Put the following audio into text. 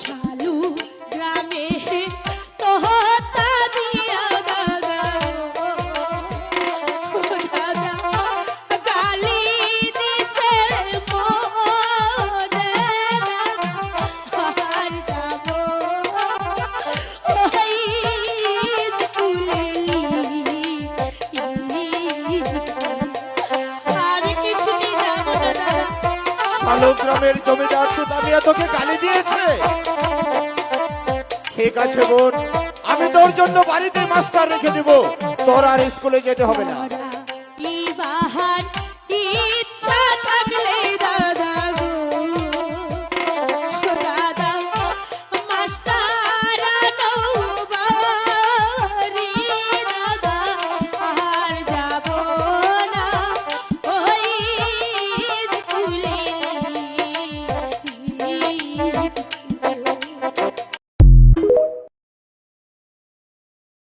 শালু গ্রামে তোহতা দিয়া দাদা দাদা গালি দিছে মোরে আর যাব ওই তুলি আর কিছুই যাব না দাদা। শালুক গ্রামের জমিদার সুদামিয়া তোকে গালি দিয়েছে? ঠিক আছে বোন, আমি তোর জন্য বাড়িতে মাস্টার রেখে দিব, তোর আর স্কুলে যেতে হবে না।